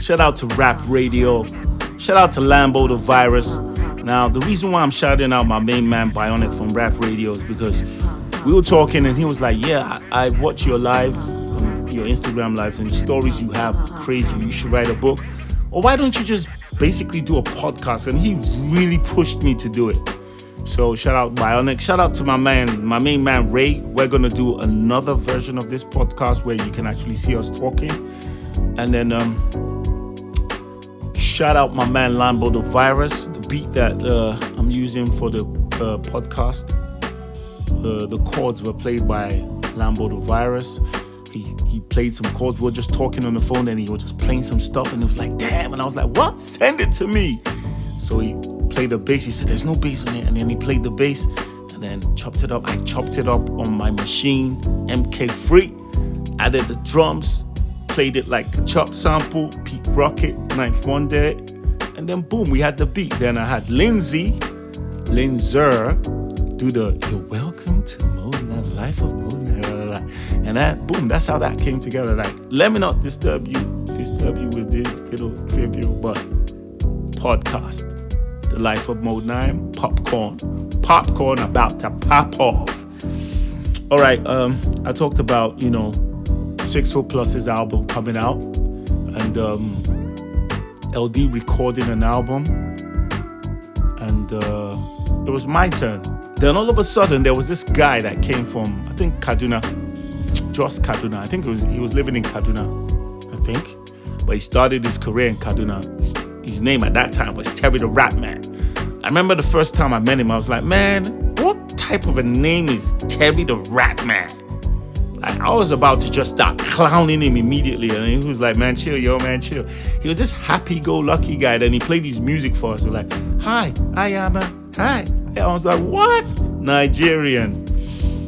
Shout out to Rap Radio. Shout out to Lambo the Virus. Now, the reason why I'm shouting out my main man Bionic from Rap Radio is because we were talking and he was like, yeah, I watch your live, your Instagram lives, and the stories you have are crazy. You should write a book. Or why don't you just basically do a podcast? And he really pushed me to do it. So shout out Bionic. Shout out to my main man Ray. We're going to do another version of this podcast where you can actually see us talking. And then shout out my man Lambo the Virus. The beat that I'm using for the podcast, the chords were played by Lambo the Virus. He played some chords. We were just talking on the phone and he was just playing some stuff and it was like, damn. And I was like, what? Send it to me. So he played the bass. He said, there's no bass on it. And then he played the bass and then chopped it up. I chopped it up on my machine, MK3, added the drums, played it like a chop sample, Pete Rocket, Ninth Wonder, and then boom, we had the beat. Then I had Linzer, do the "You're welcome to Modenine, Life of Modenine," and that boom, that's how that came together. Like, let me not disturb you with this little tribute, but podcast, the Life of Modenine, popcorn about to pop off. All right, I talked about 6 Foot Plus's album coming out and LD recording an album, and it was my turn. Then all of a sudden there was this guy that came from, I think, Kaduna, just Kaduna. I think he was living in Kaduna, I think, but he started his career in Kaduna. His name at that time was Terry the RAPMAN. I remember the first time I met him, I was like, man, what type of a name is Terry the RAPMAN? I was about to just start clowning him immediately, and he was like, man, chill, chill. He was this happy-go-lucky guy. Then he played his music for us. We're like, hi, I am a, hi. I was like, what? Nigerian.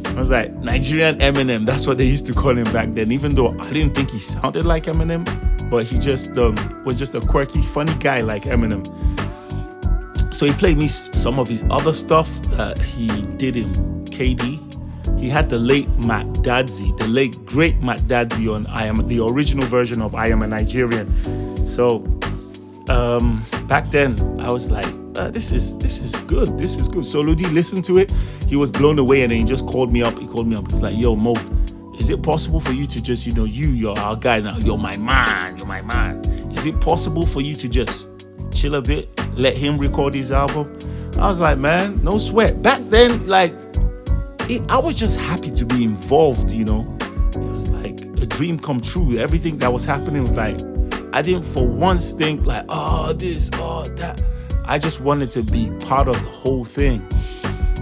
I was like, Nigerian Eminem. That's what they used to call him back then, even though I didn't think he sounded like Eminem, but he just was just a quirky, funny guy like Eminem. So he played me some of his other stuff that he did in KD. He had the late Matt Dadzi, the late great Matt Dadzi on the original version of I Am a Nigerian. So back then I was like, this is good. This is good. So Ludi listened to it. He was blown away, and then he just called me up. He was like, yo, Mo, is it possible for you to just, you're our guy now. You're my man. Is it possible for you to just chill a bit, let him record his album? I was like, man, no sweat. Back then, I was just happy to be involved, It was like a dream come true. Everything that was happening was like, I didn't for once think like, oh, this, oh, that. I just wanted to be part of the whole thing.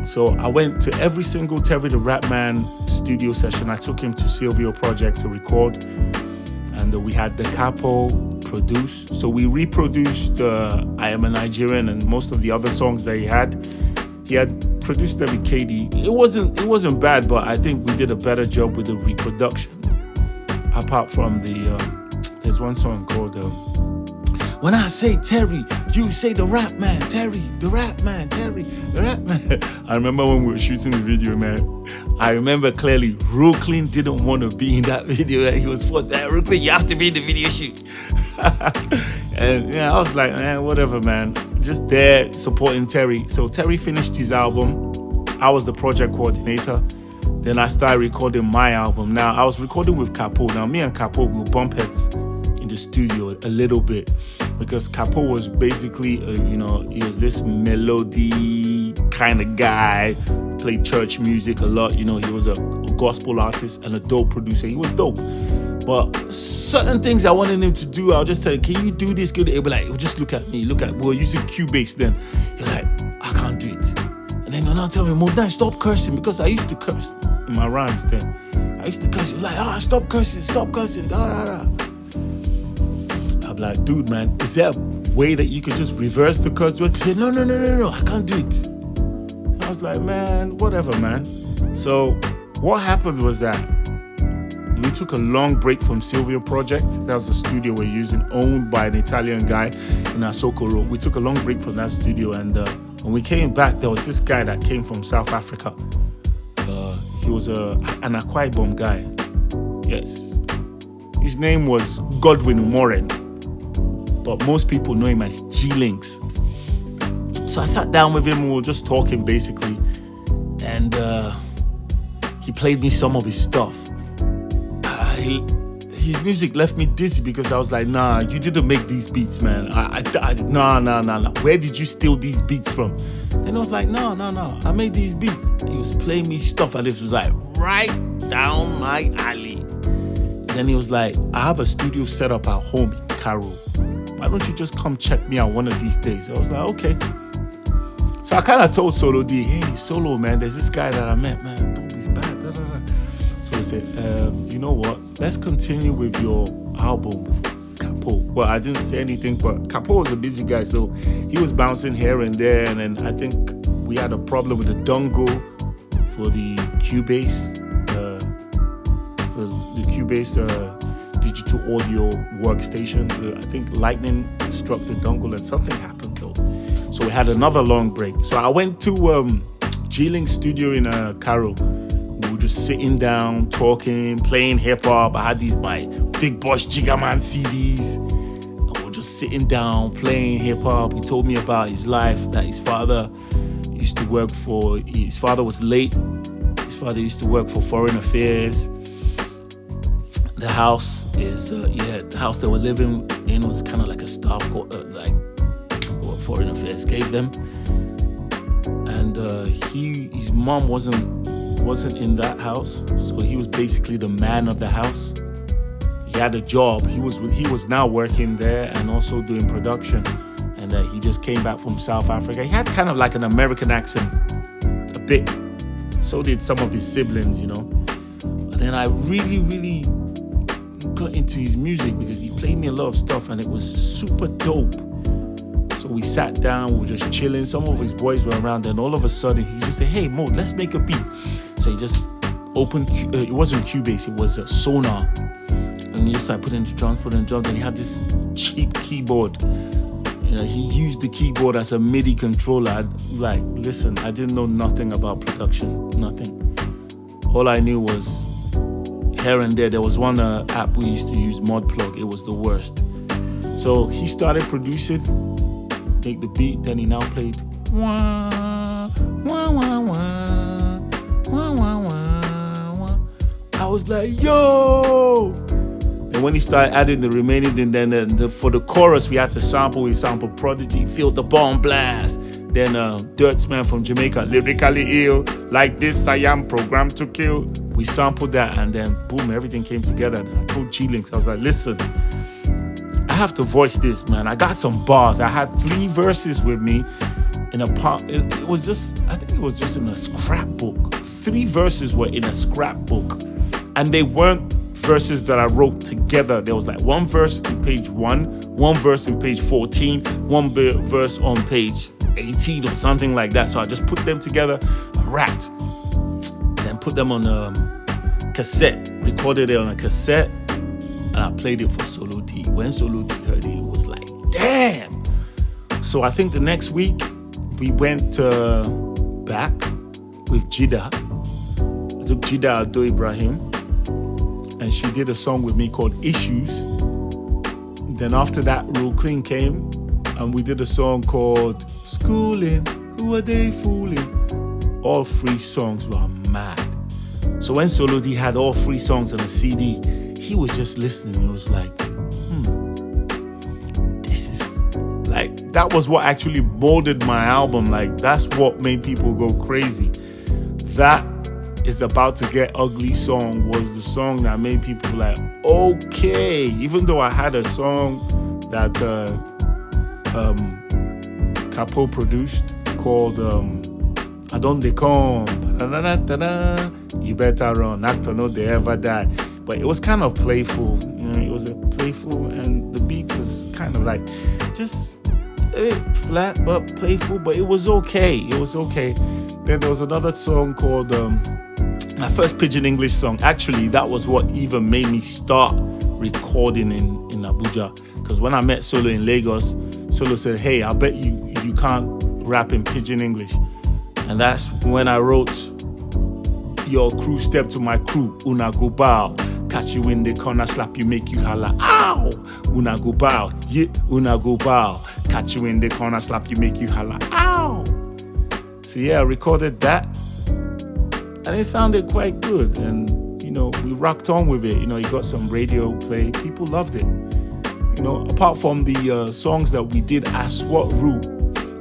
So I went to every single Terry the RAPMAN studio session. I took him to Silvio Project to record. And we had the Capo produce. So we reproduced I Am a Nigerian and most of the other songs that he had. He had produced them with KD. It wasn't bad, but I think we did a better job with the reproduction. Apart from there's one song called When I Say Terry, You Say the RAPMAN, Terry, the RAPMAN, Terry, the RAPMAN. I remember when we were shooting the video, man. I remember clearly, Brooklyn didn't want to be in that video. He was forced that, Brooklyn, you have to be in the video shoot. And I was like, man, whatever, man. Just there supporting Terry. So Terry finished his album. I was the project coordinator. Then I started recording my album. Now, I was recording with Capo. Now, me and Capo will bump heads in the studio a little bit because Capo was basically, he was this melody kind of guy, played church music a lot. He was a gospel artist and a dope producer. He was dope. But certain things I wanted him to do, I'll just tell him, can you do this? He'll be like, he'll just look at me, we were using Cubase then. He's like, I can't do it. And then he'll now tell me, Modenine, stop cursing, because I used to curse in my rhymes then. I used to curse. He was like, stop cursing, da da da. I'm like, dude, man, is there a way that you could just reverse the curse word? He said, no, I can't do it. I was like, man, whatever, man. So what happened was that we took a long break from Silvio Project. That was the studio we're using, owned by an Italian guy in Asokoro. We took a long break from that studio, and when we came back, there was this guy that came from South Africa. He was an Akwa guy. Yes. His name was Godwin Umoren. but most people know him as G-Links. So I sat down with him, we were just talking basically, and he played me some of his stuff. His music left me dizzy because I was like, nah, you didn't make these beats, man. Nah. Where did you steal these beats from? And I was like, no, I made these beats. He was playing me stuff and it was like right down my alley. Then he was like, I have a studio set up at home in Cairo. Why don't you just come check me out one of these days? I was like, okay. So I kind of told Solo D, hey, Solo, man, there's this guy that I met, man. Boom, he's bad. So I said, you know what? Let's continue with your album with Capo. Well, I didn't say anything, but Capo was a busy guy, so he was bouncing here and there. And then I think we had a problem with the dongle for the Cubase, digital audio workstation. I think lightning struck the dongle and something happened though. So we had another long break. So I went to G-Link's studio in Cairo. We were just sitting down, talking, playing hip hop. I had my Big Boss Jiggaman CDs. And we were just sitting down, playing hip hop. He told me about his life, that his father used to work for, his father was late. His father used to work for Foreign Affairs. The house is, the house they were living in was kind of like a staff, like what Foreign Affairs gave them. And his mom wasn't in that house, so he was basically the man of the house. He had a job. He was now working there and also doing production. And he just came back from South Africa. He had kind of like an American accent, a bit. So did some of his siblings, you know. But then I really got into his music because he played me a lot of stuff and it was super dope. So we sat down, we were just chilling. Some of his boys were around, and all of a sudden he just said, hey, Mo, let's make a beat. So he just opened, it wasn't Cubase, it was a Sonar. And he just started putting the drums, and he had this cheap keyboard. You know, he used the keyboard as a MIDI controller. Listen, I didn't know nothing about production, nothing. All I knew was here and there was one app we used to use, Modplug. It was the worst. So he started producing, make the beat, then he now played wah, wah, wah, wah, wah, wah, wah, wah. I was like, yo! And when he started adding the remaining, then for the chorus we had to sample. We sampled Prodigy, Feel the Bomb Blast. Then Dirtsman from Jamaica, Lyrically Ill, Like This I Am, Programmed to Kill. We sampled that, and then boom, everything came together. And I told G-Links, I was like, listen, I have to voice this, man. I got some bars. I had 3 verses with me in a part. It was just, I think it was just in a scrapbook. 3 verses were in a scrapbook, and they weren't verses that I wrote together. There was like 1 verse in page 1 verse in page 14, 1 verse on page 18 or something like that. So I just put them together, rapped, then put them on a cassette, recorded it on a cassette, and I played it for Solo D. When Solo D heard it, it was like, damn. So I think the next week we went back with Jida. I took Jida Ado Ibrahim, and she did a song with me called Issues. Then after that, Real Clean came, and we did a song called Schooling, Who Are They Fooling? All 3 songs were mad. So when Solo D had all 3 songs on a CD, he was just listening. He was like, this is, like, that was what actually molded my album. Like, that's what made people go crazy. That Is About to Get Ugly song was the song that made people like, okay. Even though I had a song that Capo produced called Adonde Come, You Better Run, Actor No They Ever Die. But it was kind of playful, you know, it was a playful, and the beat was kind of like just a bit flat but playful, but it was okay. Then there was another song called my first Pidgin English song. Actually, that was what even made me start recording in Abuja. Because when I met Solo in Lagos, Solo said, hey, I bet you can't rap in Pidgin English. And that's when I wrote Your Crew Step to My Crew, Una Go Bow. Catch you in the corner, slap you, make you holla. Ow! Una go bow. Yeah, una go bow. Catch you in the corner, slap you, make you holla. Ow! So yeah, I recorded that. And it sounded quite good. And, we rocked on with it. It got some radio play. People loved it. Apart from the songs that we did as SWAT Route,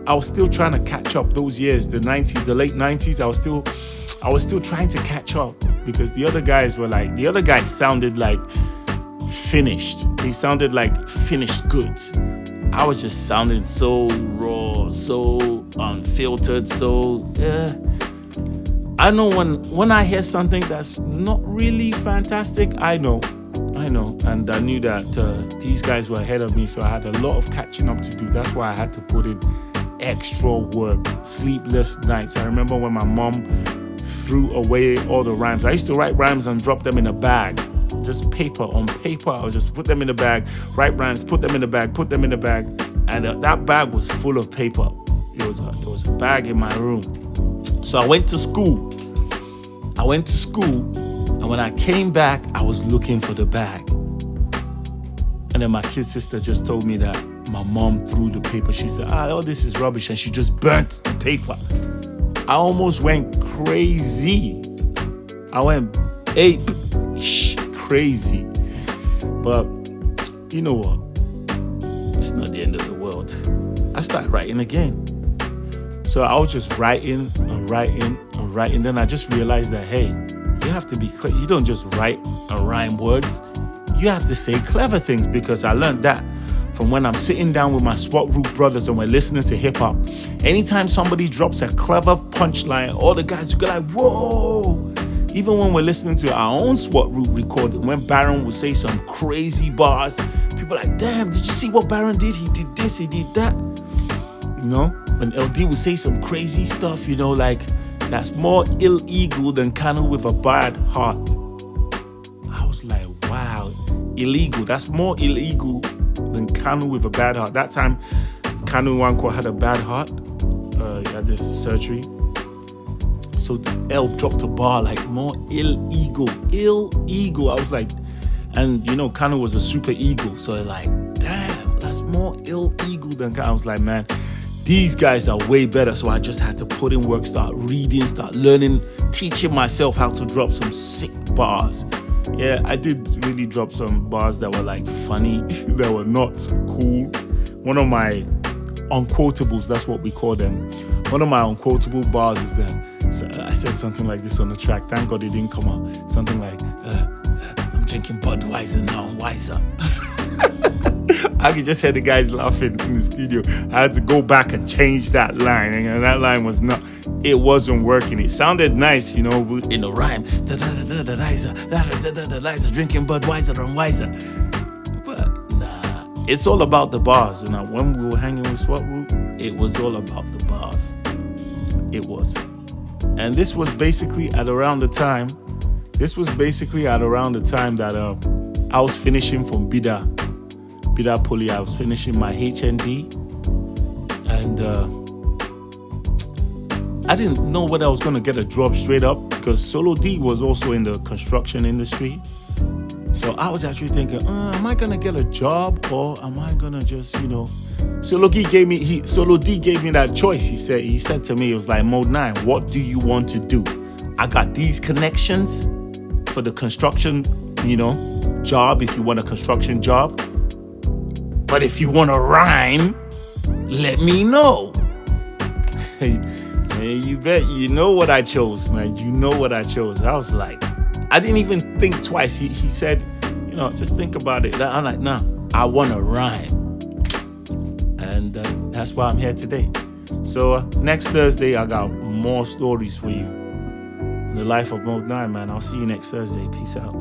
I was still trying to catch up those years, the 90s, the late 90s. I was still trying to catch up because the other guys sounded like finished. They sounded like finished goods. I was just sounding so raw, so unfiltered, so I know when I hear something that's not really fantastic, I know. And I knew that these guys were ahead of me, so I had a lot of catching up to do. That's why I had to put in extra work, sleepless nights. I remember when my mom threw away all the rhymes. I used to write rhymes and drop them in a bag. Just on paper. I would just put them in the bag, write rhymes, put them in the bag. And that bag was full of paper. It was a bag in my room. So I went to school. And when I came back, I was looking for the bag. And then my kid sister just told me that my mom threw the paper. She said, all this is rubbish. And she just burnt the paper. I almost went crazy. I went crazy. But you know what? It's not the end of the world. I started writing again. So I was just writing. Then I just realized that, hey, you have to be clear. You don't just write and rhyme words. You have to say clever things, because I learned that from when I'm sitting down with my SWAT Route brothers and we're listening to hip hop. Anytime somebody drops a clever punchline, all the guys go like, whoa. Even when we're listening to our own SWAT Route recording, when Baron would say some crazy bars, people are like, damn, did you see what Baron did? He did this, he did that. When LD would say some crazy stuff, like, that's more illegal than Kanu with a bad heart. I was like, wow, illegal. That's more illegal than Kanu with a bad heart. That time, Kanu Wanko had a bad heart. He had this surgery. So L dropped a bar like more illegal. I was like, and Kanu was a super ego. So like, damn, that's more illegal than Kanu. I was like, man, these guys are way better. So I just had to put in work, start reading, start learning, teaching myself how to drop some sick bars. Yeah, I did really drop some bars that were like funny, that were not cool. One of my unquotables, that's what we call them. One of my unquotable bars is that, so I said something like this on the track. Thank God it didn't come out. Something like, I'm drinking Budweiser, now I'm wiser. I could just hear the guys laughing in the studio. I had to go back and change that line. And that line it wasn't working. It sounded nice, in a rhyme. Drinking Budweiser, I'm wiser. But nah, it's all about the bars. When we were hanging with SWAT Route, it was all about the bars. It was. And this was basically at around the time that I was finishing from Bida Poly. I was finishing my HND, and I didn't know whether I was going to get a job straight up, because Solo D was also in the construction industry. So I was actually thinking, am I going to get a job, or am I going to just, Solo D gave me that choice. He said to me, it was like, Modenine, what do you want to do? I got these connections for the construction, job, if you want a construction job. But if you want to rhyme, let me know. Hey, you bet you know what I chose, man. You know what I chose. I was like, I didn't even think twice. He said, just think about it. I'm like, nah, I want to rhyme. And that's why I'm here today. So next Thursday, I got more stories for you in the life of Modenine, man. I'll see you next Thursday. Peace out.